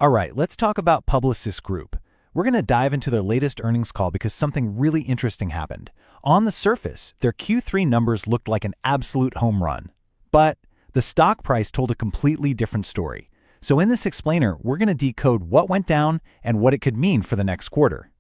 All right, let's talk about Publicis Groupe. We're going to dive into their latest earnings call because something really interesting happened. On the surface, their Q3 numbers looked like an absolute home run. But the stock price told a completely different story. So in this explainer, we're going to decode what went down and what it could mean for the next quarter.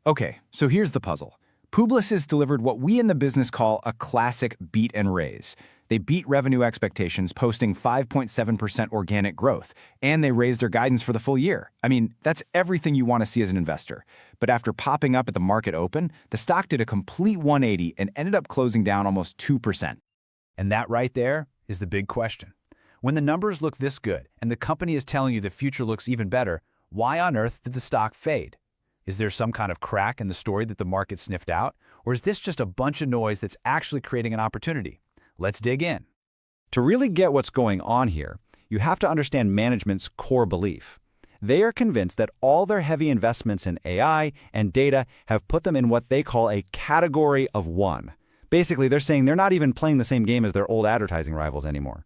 Okay, so here's the puzzle. Publicis delivered what we in the business call a classic beat and raise. They beat revenue expectations, posting 5.7% organic growth, and they raised their guidance for the full year. I mean, that's everything you want to see as an investor. But after popping up at the market open, the stock did a complete 180 and ended up closing down almost 2%. And that right there is the big question. When the numbers look this good and the company is telling you the future looks even better, why on earth did the stock fade? Is there some kind of crack in the story that the market sniffed out? Or is this just a bunch of noise that's actually creating an opportunity? Let's dig in. To really get what's going on here, you have to understand management's core belief. They are convinced that all their heavy investments in AI and data have put them in what they call a category of one. Basically, they're saying they're not even playing the same game as their old advertising rivals anymore.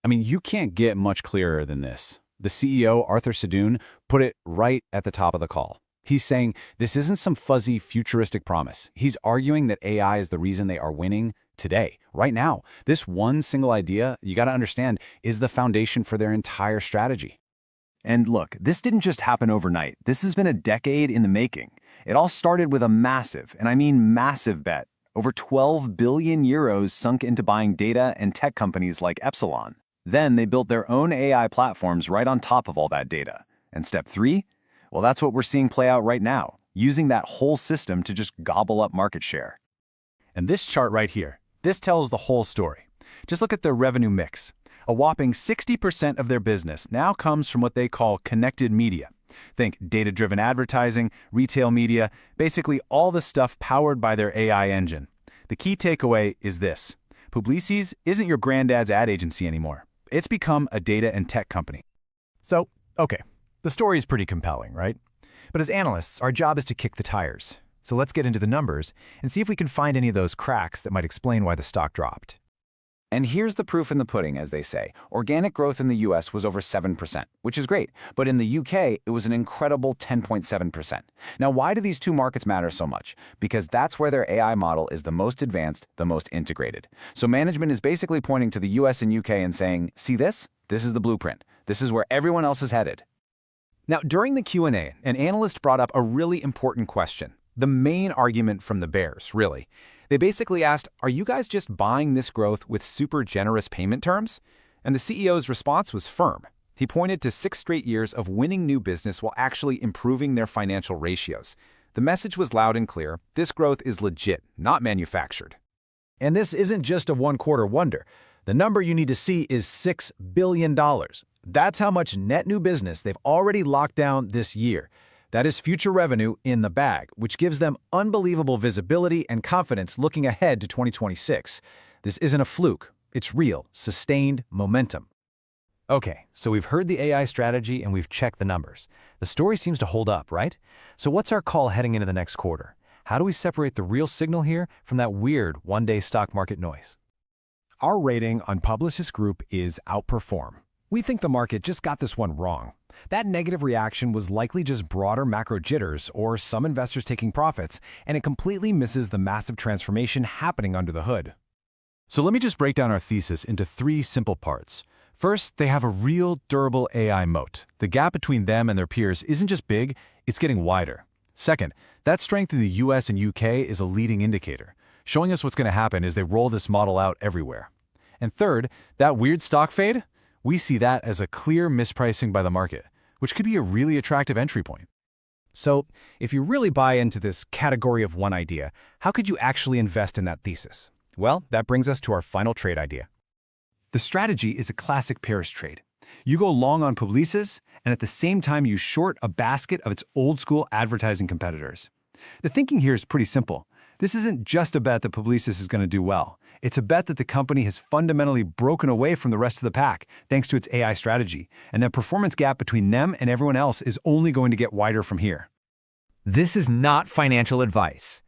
I mean, you can't get much clearer than this. The CEO, Arthur Sedune, put it right at the top of the call. He's saying this isn't some fuzzy, futuristic promise. He's arguing that AI is the reason they are winning today, right now. This one single idea, you got to understand, is the foundation for their entire strategy. And look, this didn't just happen overnight. This has been a decade in the making. It all started with a massive, and I mean massive bet. Over 12 billion euros sunk into buying data and tech companies like Epsilon. Then they built their own AI platforms right on top of all that data. And step 3? Well, that's what we're seeing play out right now, using that whole system to just gobble up market share. And this chart right here, this tells the whole story. Just look at their revenue mix. A whopping 60% of their business now comes from what they call connected media. Think data-driven advertising, retail media, basically all the stuff powered by their AI engine. The key takeaway is this. Publicis isn't your granddad's ad agency anymore. It's become a data and tech company. So, okay, the story is pretty compelling, right? But as analysts, our job is to kick the tires. So let's get into the numbers and see if we can find any of those cracks that might explain why the stock dropped. And here's the proof in the pudding, as they say. Organic growth in the US was over 7%, which is great. But in the UK, it was an incredible 10.7%. Now, why do these two markets matter so much? Because that's where their AI model is the most advanced, the most integrated. So management is basically pointing to the US and UK and saying, see this? This is the blueprint. This is where everyone else is headed. Now, during the Q&A, an analyst brought up a really important question. The main argument from the bears, really. They basically asked, are you guys just buying this growth with super generous payment terms? And the CEO's response was firm. He pointed to 6 straight years of winning new business while actually improving their financial ratios. The message was loud and clear. This growth is legit, not manufactured. And this isn't just a one-quarter wonder. The number you need to see is $6 billion. That's how much net new business they've already locked down this year. That is future revenue in the bag, which gives them unbelievable visibility and confidence looking ahead to 2026. This isn't a fluke. It's real, sustained momentum. Okay, so we've heard the AI strategy and we've checked the numbers. The story seems to hold up, right? So what's our call heading into the next quarter? How do we separate the real signal here from that weird one-day stock market noise? Our rating on Publicis Groupe is outperform. We think the market just got this one wrong. That negative reaction was likely just broader macro jitters or some investors taking profits, and it completely misses the massive transformation happening under the hood. So let me just break down our thesis into 3 simple parts. First, they have a real, durable AI moat. The gap between them and their peers isn't just big, it's getting wider. Second, that strength in the US and UK is a leading indicator, showing us what's going to happen as they roll this model out everywhere. And third, that weird stock fade? We see that as a clear mispricing by the market, which could be a really attractive entry point. So, if you really buy into this category of one idea, how could you actually invest in that thesis? Well, that brings us to our final trade idea. The strategy is a classic pairs trade. You go long on Publicis, and at the same time you short a basket of its old-school advertising competitors. The thinking here is pretty simple. This isn't just a bet that Publicis is going to do well. It's a bet that the company has fundamentally broken away from the rest of the pack thanks to its AI strategy, and the performance gap between them and everyone else is only going to get wider from here. This is not financial advice.